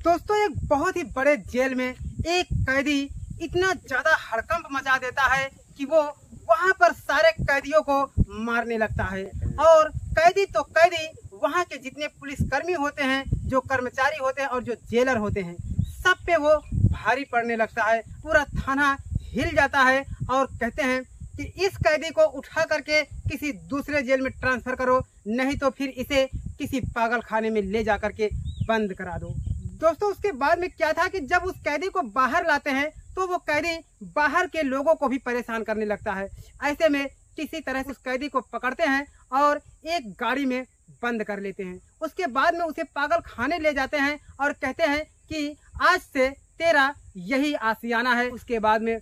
दोस्तों एक बहुत ही बड़े जेल में एक कैदी इतना ज्यादा हड़कंप मचा देता है कि वो वहां पर सारे कैदियों को मारने लगता है। और कैदी तो कैदी, वहां के जितने पुलिसकर्मी होते हैं, जो कर्मचारी होते हैं और जो जेलर होते हैं, सब पे वो भारी पड़ने लगता है। पूरा थाना हिल जाता है और कहते हैं कि इस कैदी को उठा करके किसी दूसरे जेल में ट्रांसफर करो, नहीं तो फिर इसे किसी पागल खाने में ले जा करके बंद करा दो। दोस्तों उसके बाद में क्या था कि जब उस कैदी को बाहर लाते हैं तो वो कैदी बाहर के लोगों को भी परेशान करने लगता है। ऐसे में किसी तरह से उस कैदी को पकड़ते हैं और एक गाड़ी में बंद कर लेते हैं। उसके बाद में उसे पागल खाने ले जाते हैं और कहते हैं कि आज से तेरा यही आशियाना है। उसके बाद में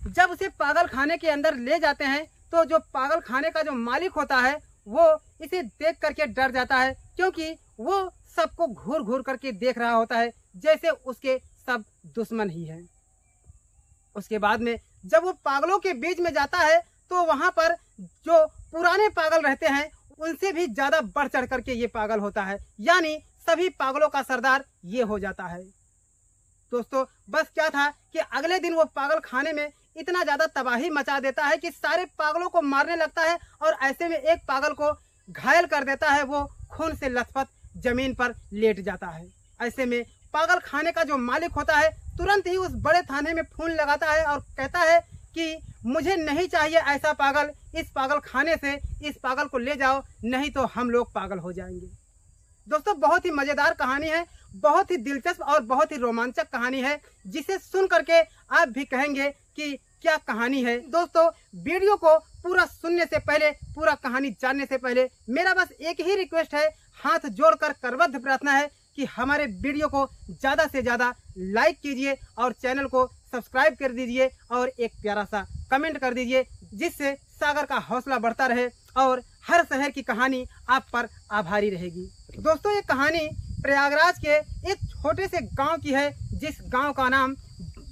जब उसे पागल खाने के अंदर ले जाते हैं तो जो पागल खाने का जो मालिक होता है वो इसे देख करके डर जाता है, क्योंकि वो सबको घूर घूर करके देख रहा होता है जैसे उसके सब दुश्मन ही हैं। उसके बाद में जब वो पागलों के बीच में जाता है तो वहां पर जो पुराने पागल रहते हैं उनसे भी ज्यादा बढ़ चढ़ करके ये पागल होता है, यानी सभी पागलों का सरदार ये हो जाता है। दोस्तों बस क्या था कि अगले दिन वो पागल खाने में इतना ज्यादा तबाही मचा देता है कि सारे पागलों को मारने लगता है और ऐसे में एक पागल को घायल कर देता है। वो खून से लथपथ जमीन पर लेट जाता है। ऐसे में पागल खाने का जो मालिक होता है तुरंत ही उस बड़े थाने में फोन लगाता है और कहता है कि मुझे नहीं चाहिए ऐसा पागल, इस पागल खाने से इस पागल को ले जाओ, नहीं तो हम लोग पागल हो जाएंगे। दोस्तों बहुत ही मजेदार कहानी है, बहुत ही दिलचस्प और बहुत ही रोमांचक कहानी है, जिसे सुन करके आप भी कहेंगे कि क्या कहानी है। दोस्तों वीडियो को पूरा सुनने से पहले, पूरा कहानी जानने से पहले मेरा बस एक ही रिक्वेस्ट है, हाथ जोड़कर करबद्ध प्रार्थना है कि हमारे वीडियो को ज़्यादा से ज़्यादा लाइक कीजिए और चैनल को सब्सक्राइब कर दीजिए और एक प्यारा सा कमेंट कर दीजिए, जिससे सागर का हौसला बढ़ता रहे और हर शहर की कहानी आप पर आभारी रहेगी। दोस्तों ये कहानी प्रयागराज के एक छोटे से गांव की है, जिस गांव का नाम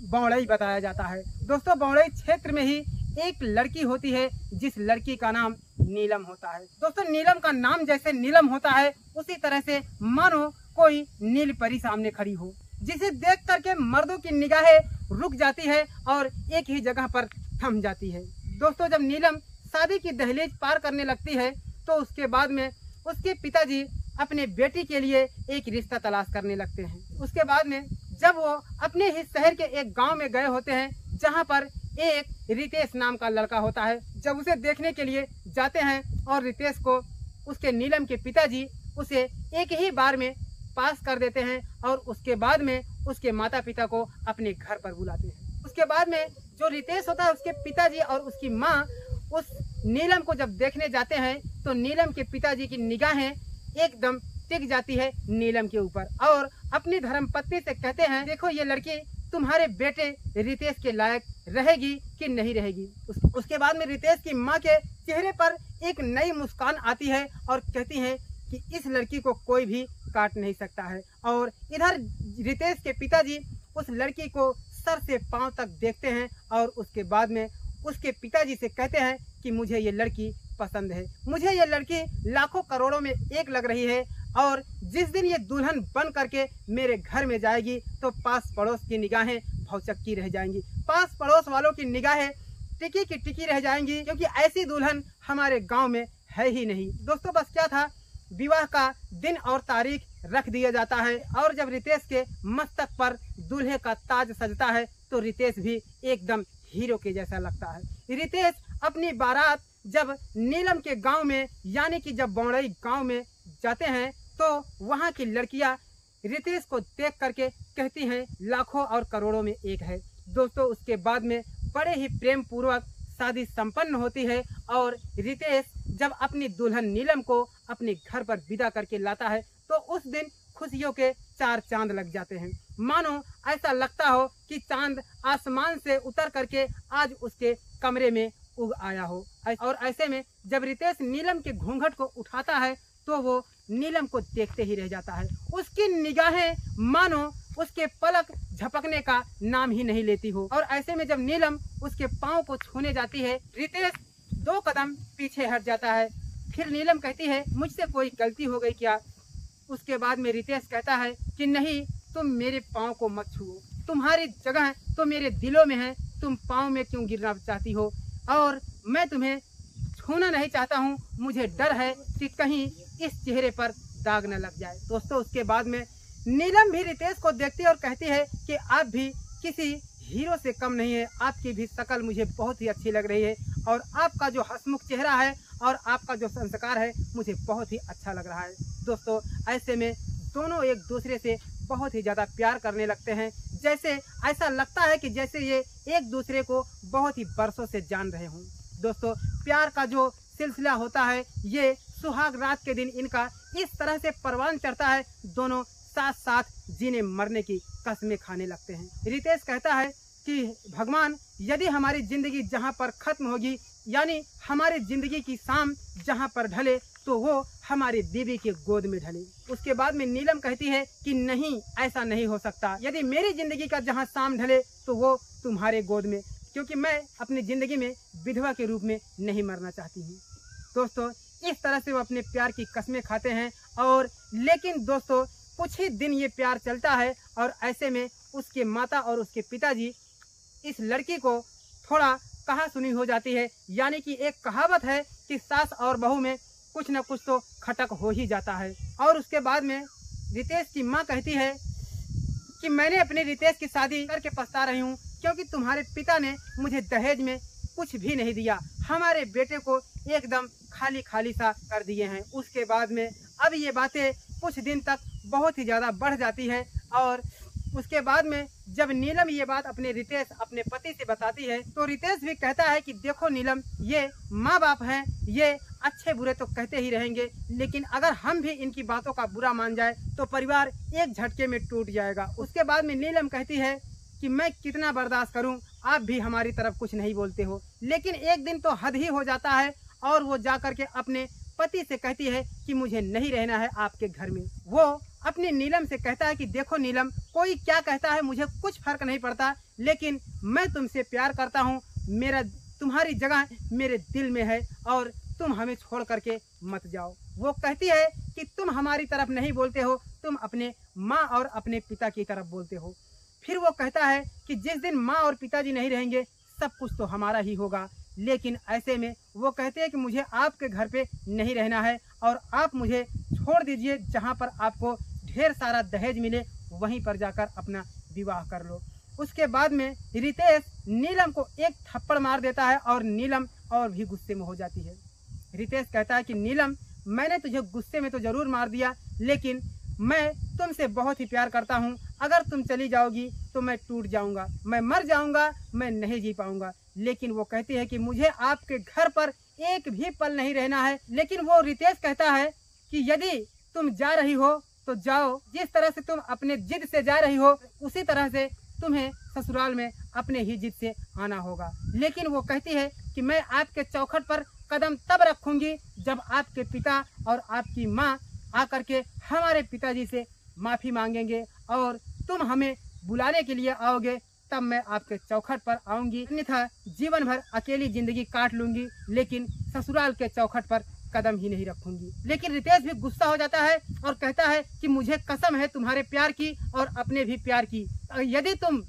बौड़ई बताया जाता है। दोस्तों बौड़ई क्षेत्र में ही एक लड़की होती है, जिस लड़की का नाम नीलम होता है। दोस्तों नीलम का नाम जैसे नीलम होता है, उसी तरह से मानो कोई नील परी सामने खड़ी हो, जिसे देख करके मर्दों की निगाहें रुक जाती है और एक ही जगह पर थम जाती है। दोस्तों जब नीलम शादी की दहलीज पार करने लगती है तो उसके बाद में उसके पिताजी अपने बेटी के लिए एक रिश्ता तलाश करने लगते हैं। उसके बाद में जब वो अपने ही शहर के एक गांव में गए होते हैं, जहां पर एक रितेश नाम का लड़का होता है। जब उसे देखने के लिए जाते हैं और रितेश को उसके नीलम के पिताजी उसे एक ही बार में पास कर देते हैं और उसके बाद में उसके माता पिता को अपने घर पर बुलाते हैं। उसके बाद में जो रितेश होता है, उसके पिताजी और उसकी माँ उस नीलम को जब देखने जाते हैं तो नीलम के पिताजी की निगाहें एकदम टिक जाती है नीलम के ऊपर और अपनी धर्मपत्नी से कहते हैं, देखो ये लड़की तुम्हारे बेटे रितेश के लायक रहेगी कि नहीं रहेगी। उसके बाद में रितेश की माँ के चेहरे पर एक नई मुस्कान आती है और कहती है कि इस लड़की को कोई भी काट नहीं सकता है। और इधर रितेश के पिताजी उस लड़की को सर से पांव तक देखते हैं और उसके बाद में उसके पिताजी से कहते हैं कि मुझे ये लड़की पसंद है, मुझे ये लड़की लाखों करोड़ों में एक लग रही है और जिस दिन ये दुल्हन बन करके मेरे घर में जाएगी तो पास पड़ोस की निगाहें भौचक्की रह जाएंगी, पास पड़ोस वालों की निगाहें टिकी की टिकी रह जाएंगी, क्योंकि ऐसी दुल्हन हमारे गांव में है ही नहीं। दोस्तों बस क्या था, विवाह का दिन और तारीख रख दिया जाता है और जब रितेश के मस्तक पर दूल्हे का ताज सजता है तो रितेश भी एकदम हीरो के जैसा लगता है। रितेश अपनी बारात जब नीलम के गांव में, यानी कि जब बौड़ई गांव में जाते हैं तो वहां की लड़कियां रितेश को देख करके कहती हैं लाखों और करोड़ों में एक है। दोस्तों उसके बाद में बड़े ही प्रेम पूर्वक शादी संपन्न होती है और रितेश जब अपनी दुल्हन नीलम को अपने घर पर विदा करके लाता है तो उस दिन खुशियों के चार चांद लग जाते हैं। मानो ऐसा लगता हो कि चांद आसमान से उतर करके आज उसके कमरे में उग आया हो। और ऐसे में जब रितेश नीलम के घूंघट को उठाता है तो वो नीलम को देखते ही रह जाता है। उसकी निगाहें मानो उसके पलक झपकने का नाम ही नहीं लेती हो। और ऐसे में जब नीलम उसके पाँव को छूने जाती है, रितेश 2 कदम पीछे हट जाता है। फिर नीलम कहती है मुझसे कोई गलती हो गई क्या। उसके बाद में रितेश कहता है कि नहीं, तुम मेरे पाँव को मत छुओ, तुम्हारी जगह तो मेरे दिलों में है, तुम पाँव में क्यों गिरना चाहती हो, और मैं तुम्हें छूना नहीं चाहता हूँ, मुझे डर है कि कहीं इस चेहरे पर दाग न लग जाए। दोस्तों उसके बाद में नीलम भी रितेश को देखती है और कहती है कि आप भी किसी हीरो से कम नहीं है, आपकी भी शक्ल मुझे बहुत ही अच्छी लग रही है, और आपका जो हंसमुख चेहरा है और आपका जो संस्कार है मुझे बहुत ही अच्छा लग रहा है। दोस्तों ऐसे में दोनों एक दूसरे से बहुत ही ज़्यादा प्यार करने लगते हैं, जैसे ऐसा लगता है कि जैसे ये एक दूसरे को बहुत ही बरसों से जान रहे हों। दोस्तों प्यार का जो सिलसिला होता है ये सुहाग रात के दिन इनका इस तरह से परवान चढ़ता है, दोनों साथ साथ जीने मरने की कस्में खाने लगते हैं। रितेश कहता है कि भगवान यदि हमारी ज़िंदगी जहाँ पर ख़त्म होगी, यानी हमारी ज़िंदगी की शाम जहाँ पर ढले, तो वो हमारी बीवी के गोद में ढले। उसके बाद में नीलम कहती है कि नहीं, ऐसा नहीं हो सकता, यदि मेरी ज़िंदगी का जहाँ शाम ढले तो वो तुम्हारे गोद में, क्योंकि मैं अपनी ज़िंदगी में विधवा के रूप में नहीं मरना चाहती हूँ। दोस्तों इस तरह से वो अपने प्यार की कस्में खाते हैं, और लेकिन दोस्तों कुछ ही दिन ये प्यार चलता है, और ऐसे में उसके माता और उसके पिताजी इस लड़की को थोड़ा कहा सुनी हो जाती है, यानी कि एक कहावत है कि सास और बहू में कुछ न कुछ तो खटक हो ही जाता है। और उसके बाद में रितेश की माँ कहती है कि मैंने अपने रितेश की शादी करके पछता रही हूँ, क्योंकि तुम्हारे पिता ने मुझे दहेज में कुछ भी नहीं दिया, हमारे बेटे को एकदम खाली खाली सा कर दिए हैं। उसके बाद में अब ये बातें कुछ दिन तक बहुत ही ज़्यादा बढ़ जाती है, और उसके बाद में जब नीलम ये बात अपने रितेश अपने पति से बताती है, तो रितेश भी कहता है कि देखो नीलम, ये माँ बाप हैं, ये अच्छे बुरे तो कहते ही रहेंगे, लेकिन अगर हम भी इनकी बातों का बुरा मान जाए तो परिवार एक झटके में टूट जाएगा। उसके बाद में नीलम कहती है कि मैं कितना बर्दाश्त करूं, आप भी हमारी तरफ कुछ नहीं बोलते हो। लेकिन एक दिन तो हद ही हो जाता है, और वो जा कर के अपने पति से कहती है कि मुझे नहीं रहना है आपके घर में। वो अपनी नीलम से कहता है कि देखो नीलम, कोई क्या कहता है मुझे कुछ फर्क नहीं पड़ता, लेकिन मैं तुमसे प्यार करता हूँ, मेरा तुम्हारी जगह मेरे दिल में है, और तुम हमें छोड़ करके मत जाओ। वो कहती है कि तुम हमारी तरफ नहीं बोलते हो, तुम अपने माँ और अपने पिता की तरफ बोलते हो। फिर वो कहता है कि जिस दिन माँ और पिताजी नहीं रहेंगे सब कुछ तो हमारा ही होगा, लेकिन ऐसे में वो कहते हैं कि मुझे आपके घर पे नहीं रहना है, और आप मुझे छोड़ दीजिए, जहाँ पर आपको ढेर सारा दहेज मिले वहीं पर जाकर अपना विवाह कर लो। उसके बाद में रितेश नीलम को एक थप्पड़ मार देता है, और नीलम और भी गुस्से में हो जाती है। रितेश कहता है कि नीलम, मैंने तुझे गुस्से में तो ज़रूर मार दिया, लेकिन मैं तुमसे बहुत ही प्यार करता हूँ, अगर तुम चली जाओगी तो मैं टूट जाऊँगा, मैं मर जाऊँगा, मैं नहीं जी पाऊँगा। लेकिन वो कहती है कि मुझे आपके घर पर एक भी पल नहीं रहना है। लेकिन वो रितेश कहता है कि यदि तुम जा रही हो तो जाओ, जिस तरह से तुम अपने जिद से जा रही हो उसी तरह से तुम्हें ससुराल में अपने ही जिद से आना होगा। लेकिन वो कहती है कि मैं आपके चौखट पर कदम तब रखूंगी जब आपके पिता और आपकी माँ आकर के हमारे पिताजी से माफ़ी मांगेंगे, और तुम हमें बुलाने के लिए आओगे, तब मैं आपके चौखट पर आऊँगी, अन्यथा जीवन भर अकेली ज़िंदगी काट लूँगी, लेकिन ससुराल के चौखट पर कदम ही नहीं रखूंगी। लेकिन रितेश भी गुस्सा हो जाता है और कहता है कि मुझे कसम है तुम्हारे प्यार की और अपने भी प्यार की, यदि तुम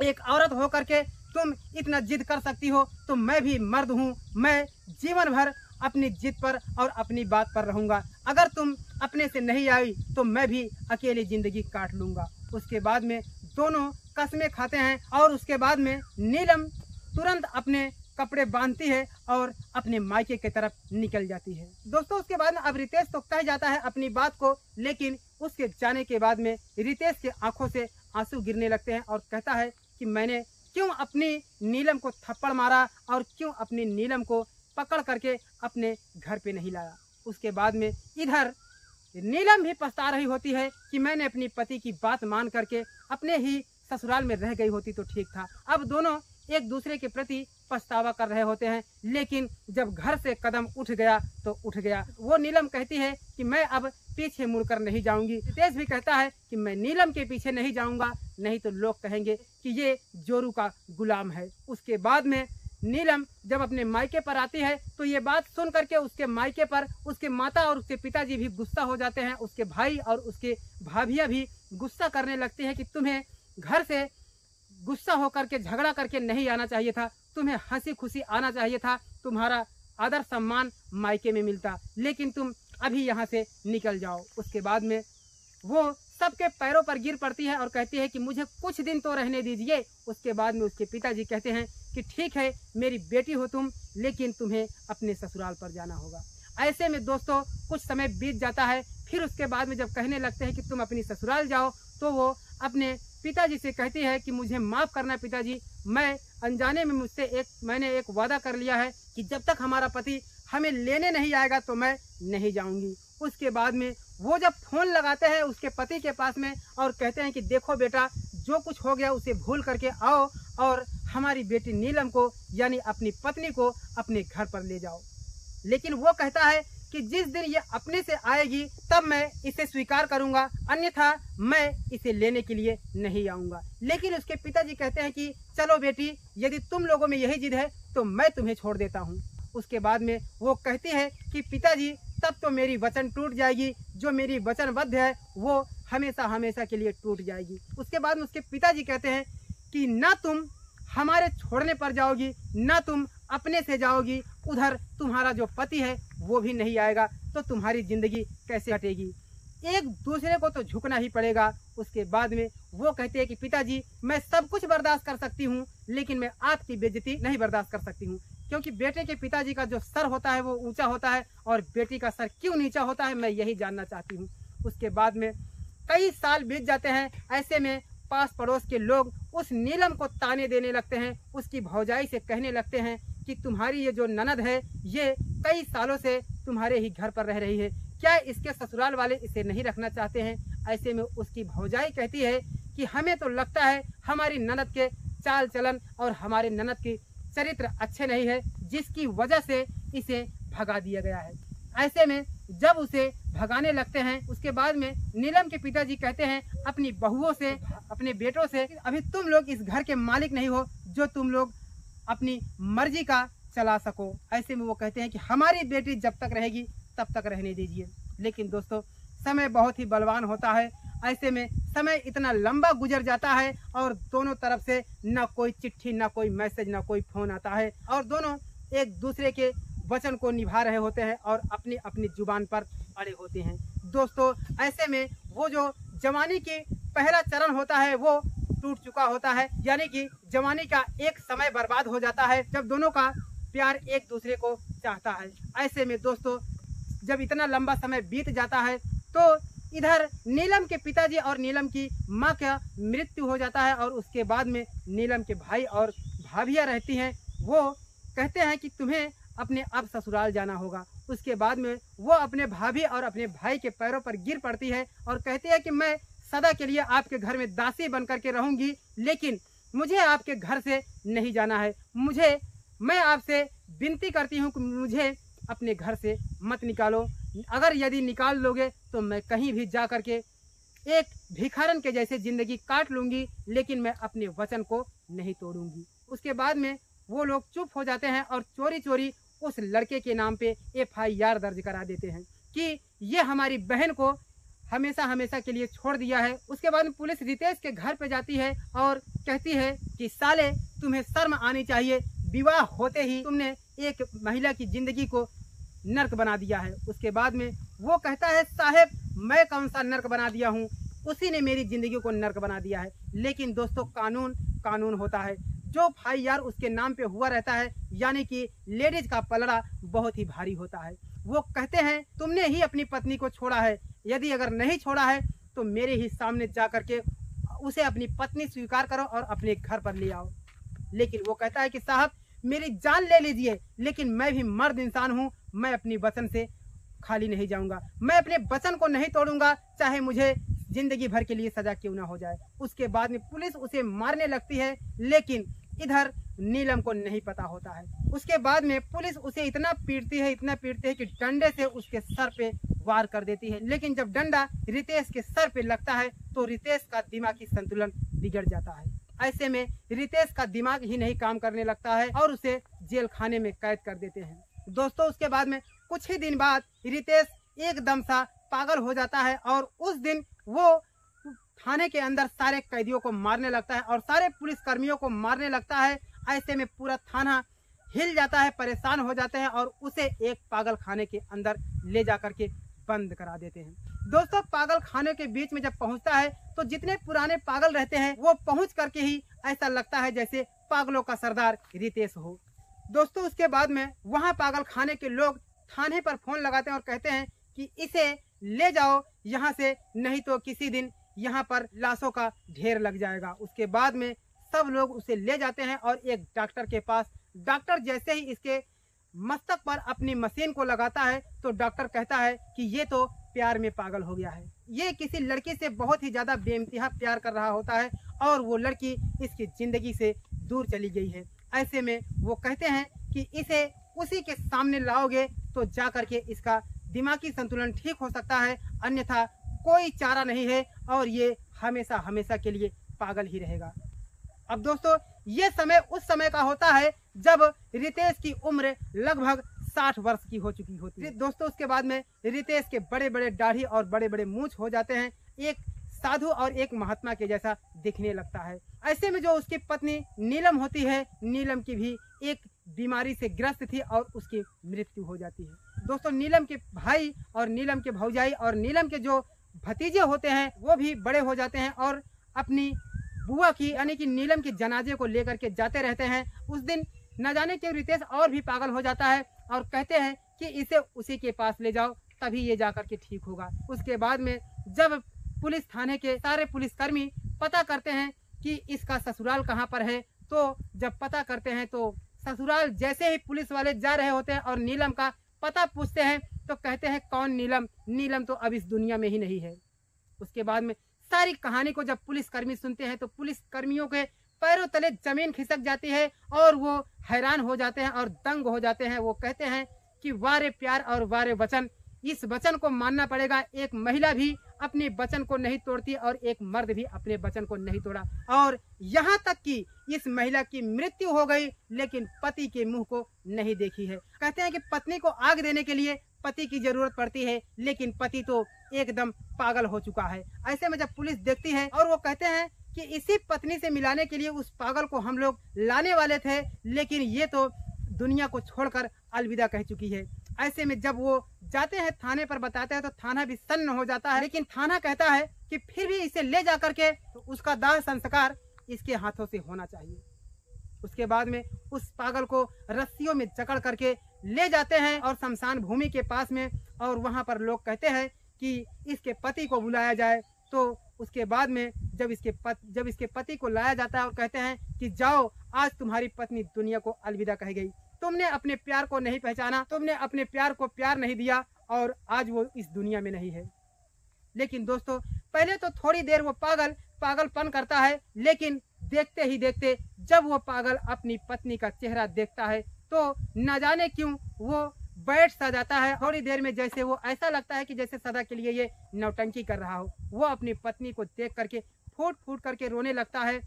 एक औरत हो करके तुम इतना जिद कर सकती हो तो मैं भी मर्द हूँ, मैं जीवन भर अपनी जिद पर और अपनी बात पर रहूँगा, अगर तुम अपने से नहीं आई तो मैं भी अकेली ज़िंदगी काट लूँगा। उसके बाद में दोनों कस्में खाते हैं, और उसके बाद में नीलम तुरंत अपने कपड़े बांधती है और अपने मायके की तरफ निकल जाती है। दोस्तों उसके बाद में अब रितेश तो कह जाता है अपनी बात को, लेकिन उसके जाने के बाद में रितेश के आंखों से आंसू गिरने लगते हैं, और कहता है कि मैंने क्यों अपनी नीलम को थप्पड़ मारा, और क्यों अपनी नीलम को पकड़ करके अपने घर पे नहीं लाया। उसके बाद में इधर नीलम भी पछता रही होती है कि मैंने अपनी पति की बात मान करके अपने ही ससुराल में रह गई होती तो ठीक था। अब दोनों एक दूसरे के प्रति पछतावा कर रहे होते हैं, लेकिन जब घर से कदम उठ गया तो उठ गया। वो नीलम कहती है कि मैं अब पीछे मुड़कर नहीं जाऊंगी। रितेश भी कहता है कि मैं नीलम के पीछे नहीं जाऊंगा, नहीं तो लोग कहेंगे कि ये जोरू का गुलाम है। उसके बाद में नीलम जब अपने मायके पर आती है तो ये बात सुन करके उसके मायके पर उसके माता और उसके पिताजी भी गुस्सा हो जाते हैं, उसके भाई और उसके भाभियाँ भी गुस्सा करने लगती है कि तुम्हें घर से गुस्सा होकर के झगड़ा करके नहीं आना चाहिए था, तुम्हें हंसी खुशी आना चाहिए था, तुम्हारा आदर सम्मान मायके में मिलता, लेकिन तुम अभी यहाँ से निकल जाओ। उसके बाद में वो सबके पैरों पर गिर पड़ती है और कहती है कि मुझे कुछ दिन तो रहने दीजिए। उसके बाद में उसके पिताजी कहते हैं कि ठीक है, मेरी बेटी हो तुम, लेकिन तुम्हें अपने ससुराल पर जाना होगा। ऐसे में दोस्तों कुछ समय बीत जाता है। फिर उसके बाद में जब कहने लगते हैं कि तुम अपनी ससुराल जाओ, तो वो अपने पिताजी से कहती है कि मुझे माफ़ करना पिताजी, मैं अनजाने में मैंने एक वादा कर लिया है कि जब तक हमारा पति हमें लेने नहीं आएगा तो मैं नहीं जाऊंगी। उसके बाद में वो जब फ़ोन लगाते हैं उसके पति के पास में और कहते हैं कि देखो बेटा, जो कुछ हो गया उसे भूल करके आओ और हमारी बेटी नीलम को यानी अपनी पत्नी को अपने घर पर ले जाओ। लेकिन वो कहता है कि जिस दिन ये अपने से आएगी तब मैं इसे स्वीकार करूंगा, अन्यथा मैं इसे लेने के लिए नहीं आऊंगा। लेकिन उसके पिताजी कहते हैं कि चलो बेटी, यदि तुम लोगों में यही जिद है तो मैं तुम्हें छोड़ देता हूं। उसके बाद में वो कहती है कि पिताजी, तब तो मेरी वचन टूट जाएगी, जो मेरी वचनबद्ध है वो हमेशा हमेशा के लिए टूट जाएगी। उसके बाद में उसके पिताजी कहते हैं कि ना तुम हमारे छोड़ने पर जाओगी, ना तुम अपने से जाओगी, उधर तुम्हारा जो पति है वो भी नहीं आएगा, तो तुम्हारी जिंदगी कैसे हटेगी? एक दूसरे को तो झुकना ही पड़ेगा। उसके बाद में वो कहते हैं कि पिताजी, मैं सब कुछ बर्दाश्त कर सकती हूँ, लेकिन मैं आपकी बेइज्जती नहीं बर्दाश्त कर सकती हूँ, क्योंकि बेटे के पिताजी का जो सर होता है वो ऊंचा होता है और बेटी का सर क्यों नीचा होता है, मैं यही जानना चाहती हूँ। उसके बाद में कई साल बीत जाते हैं। ऐसे में पास पड़ोस के लोग उस नीलम को ताने देने लगते हैं, उसकी भौजाई से कहने लगते हैं कि तुम्हारी ये जो ननद है ये कई सालों से तुम्हारे ही घर पर रह रही है, क्या इसके ससुराल वाले इसे नहीं रखना चाहते हैं? ऐसे में उसकी भौजाई कहती है कि हमें तो लगता है हमारी ननद के चाल चलन और हमारे ननद की चरित्र अच्छे नहीं है, जिसकी वजह से इसे भगा दिया गया है। ऐसे में जब उसे भगाने लगते हैं, उसके बाद में नीलम के पिताजी कहते हैं अपनी बहुओं से, अपने बेटों से, अभी तुम लोग इस घर के मालिक नहीं हो जो तुम लोग अपनी मर्जी का चला सको। ऐसे में वो कहते हैं कि हमारी बेटी जब तक रहेगी तब तक रहने दीजिए। लेकिन दोस्तों समय बहुत ही बलवान होता है। ऐसे में समय इतना लंबा गुजर जाता है और दोनों तरफ से ना कोई चिट्ठी, ना कोई मैसेज, ना कोई फोन आता है और दोनों एक दूसरे के वचन को निभा रहे होते हैं और अपनी अपनी जुबान पर अड़े होते हैं। दोस्तों ऐसे में वो जो जवानी की पहला चरण होता है वो टूट चुका होता है, यानी कि जवानी का एक समय बर्बाद हो जाता है जब दोनों का प्यार एक दूसरे को चाहता है। ऐसे में दोस्तों जब इतना लंबा समय बीत जाता है तो इधर नीलम के पिताजी और नीलम की मां का मृत्यु हो जाता है और उसके बाद में नीलम के भाई और भाभियां रहती हैं। वो कहते हैं कि तुम्हें अपने अब ससुराल जाना होगा। उसके बाद में वो अपने भाभी और अपने भाई के पैरों पर गिर पड़ती है और कहती है कि मैं सदा के लिए आपके घर में दासी बन करके रहूंगी, लेकिन मुझे आपके घर से नहीं जाना है। मैं आपसे विनती करती हूँ कि मुझे अपने घर से मत निकालो। अगर यदि निकाल लोगे तो मैं कहीं भी जा करके एक भिखारन के जैसे जिंदगी काट लूंगी, लेकिन मैं अपने वचन को नहीं तोड़ूंगी। उसके बाद में वो लोग चुप हो जाते हैं और चोरी चोरी उस लड़के के नाम पे FIR दर्ज करा देते हैं कि ये हमारी बहन को हमेशा हमेशा के लिए छोड़ दिया है। उसके बाद में पुलिस रितेश के घर पे जाती है और कहती है कि साले, तुम्हें शर्म आनी चाहिए, विवाह होते ही तुमने एक महिला की जिंदगी को नर्क बना दिया है। उसके बाद में वो कहता है साहब, मैं कौन सा नर्क बना दिया हूँ, उसी ने मेरी जिंदगी को नर्क बना दिया है। लेकिन दोस्तों कानून कानून होता है। जो FIR उसके नाम पे हुआ रहता है, यानी कि लेडीज का पलड़ा बहुत ही भारी होता है। वो कहते हैं तुमने ही अपनी पत्नी को छोड़ा है, यदि अगर नहीं छोड़ा है तो मेरे ही सामने जा करके उसे अपनी पत्नी स्वीकार करो और अपने घर पर ले आओ। लेकिन वो कहता है कि साहब मेरी जान ले लीजिए, लेकिन मैं भी मर्द इंसान हूँ, मैं अपनी वचन से खाली नहीं जाऊंगा, मैं अपने वचन को नहीं तोड़ूंगा, चाहे मुझे जिंदगी भर के लिए सजा क्यों ना हो जाए। उसके बाद में पुलिस उसे मारने लगती है, लेकिन इधर नीलम को नहीं पता होता है। उसके बाद में पुलिस उसे इतना पीटती है कि डंडे से उसके सर पे वार कर देती है। लेकिन जब डंडा रितेश के सर पे लगता है तो रितेश का दिमागी संतुलन बिगड़ जाता है। ऐसे में रितेश का दिमाग ही नहीं काम करने लगता है और उसे जेल खाने में कैद कर देते हैं। दोस्तों उसके बाद में कुछ ही दिन बाद रितेश एकदम सा पागल हो जाता है और उस दिन वो थाने के अंदर सारे कैदियों को मारने लगता है और सारे पुलिस कर्मियों को मारने लगता है। ऐसे में पूरा थाना हिल जाता है, परेशान हो जाते हैं और उसे एक पागल खाने के अंदर ले जाकर के बंद करा देते हैं। दोस्तों, पागल खाने के बीच में जब पहुंचता है तो जितने पुराने पागल रहते हैं वो पहुंच करके ही ऐसा लगता है जैसे पागलों का सरदार रितेश हो। दोस्तों, उसके बाद में वहां पागल खाने के लोग थाने पर फोन लगाते हैं और कहते हैं कि इसे ले जाओ यहाँ से, नहीं तो किसी दिन यहाँ पर लाशों का ढेर लग जाएगा। उसके बाद में सब लोग उसे ले जाते हैं और एक डॉक्टर के पास। डॉक्टर जैसे ही इसके मस्तक पर अपनी मशीन को लगाता है तो डॉक्टर कहता है कि ये तो प्यार में पागल हो गया है। ये किसी लड़की से बहुत ही ज्यादा बेइंतहा प्यार कर रहा होता है और वो लड़की इसकी जिंदगी से दूर चली गई है। ऐसे में वो कहते हैं कि इसे उसी के सामने लाओगे तो जा करके इसका दिमागी संतुलन ठीक हो सकता है, अन्यथा कोई चारा नहीं है और ये हमेशा हमेशा के लिए पागल ही रहेगा। अब दोस्तों, ये समय उस समय का होता है जब रितेश की उम्र लगभग 60 वर्ष की हो चुकी होती है। दोस्तों, उसके बाद में रितेश के बड़े बड़े दाढ़ी और बड़े बड़े मूंछ हो जाते हैं, एक साधु और एक महात्मा के जैसा दिखने लगता है। ऐसे में जो उसकी पत्नी नीलम होती है, नीलम की भी एक बीमारी से ग्रस्त थी और उसकी मृत्यु हो जाती है। दोस्तों, नीलम के भाई और नीलम के भौजाई और नीलम के जो भतीजे होते हैं वो भी बड़े हो जाते हैं और अपनी बुआ की यानी कि नीलम के जनाजे को लेकर के जाते रहते हैं। उस दिन न जाने क्यों रितेश और भी पागल हो जाता है और कहते हैं कि इसे उसी के पास ले जाओ, तभी ये जाकर के ठीक होगा। उसके बाद में जब पुलिस थाने के सारे पुलिसकर्मी पता करते हैं कि इसका ससुराल कहाँ पर है, तो जब पता करते हैं तो ससुराल जैसे ही पुलिस वाले जा रहे होते हैं और नीलम का पता पूछते हैं तो कहते हैं कौन नीलम, नीलम तो अब इस दुनिया में ही नहीं है। उसके बाद में सारी कहानी को जब पुलिसकर्मी सुनते हैं तो पुलिसकर्मियों के पैरों तले जमीन खिसक जाती है और वो हैरान हो जाते हैं और दंग हो जाते हैं। वो कहते हैं कि वारे प्यार और वारे वचन, इस वचन को मानना पड़ेगा। एक महिला भी अपने वचन को नहीं तोड़ती और एक मर्द भी अपने वचन को नहीं तोड़ा, और यहाँ तक कि इस महिला की मृत्यु हो गई लेकिन पति के मुंह को नहीं देखी है। कहते हैं कि पत्नी को आग देने के लिए पति की जरूरत पड़ती है, लेकिन पति तो एकदम पागल हो चुका है। ऐसे में जब पुलिस देखती है और वो कहते हैं कि इसी पत्नी से मिलाने के लिए उस पागल को हम लोग लाने वाले थे, लेकिन ये तो दुनिया को छोड़कर अलविदा कह चुकी है। ऐसे में जब वो जाते हैं थाने पर बताते हैं तो थाना भी सन्न हो जाता है, लेकिन थाना कहता है कि फिर भी इसे ले जा करके तो उसका दाह संस्कार इसके हाथों से होना चाहिए। उसके बाद में उस पागल को रस्सियों में जकड़ करके ले जाते हैं और शमशान भूमि के पास में, और वहां पर लोग कहते हैं कि इसके पति को बुलाया जाए। तो उसके बाद में जब इसके पति को लाया जाता है और कहते हैं कि जाओ, आज तुम्हारी पत्नी दुनिया को अलविदा कह गई, तुमने अपने प्यार को नहीं पहचाना, तुमने अपने प्यार को प्यार नहीं दिया और आज वो इस दुनिया में नहीं है। लेकिन दोस्तों, पहले तो थोड़ी देर वो पागलपन करता है, लेकिन देखते ही देखते जब वो पागल अपनी पत्नी का चेहरा देखता है तो न जाने क्यों वो बैठ सा जाता है। थोड़ी देर में जैसे वो ऐसा लगता है कि जैसे सदा के लिए ये नौटंकी कर रहा हो। वो अपनी पत्नी को देख करके फूट फूट करके रोने लगता है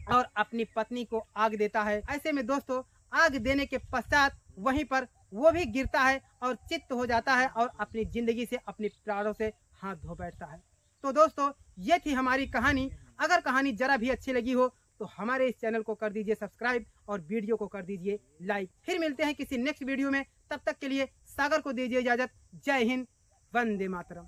और अपनी पत्नी को आग देता है। ऐसे में दोस्तों, आग देने के पश्चात वहीं पर वो भी गिरता है और चित्त हो जाता है और अपनी जिंदगी से, अपने प्राणों से हाथ धो बैठता है। तो दोस्तों, ये थी हमारी कहानी। अगर कहानी जरा भी अच्छी लगी हो तो हमारे इस चैनल को कर दीजिए सब्सक्राइब और वीडियो को कर दीजिए लाइक। फिर मिलते हैं किसी नेक्स्ट वीडियो में, तब तक के लिए सागर को दीजिए इजाजत। जय हिंद, वंदे मातरम।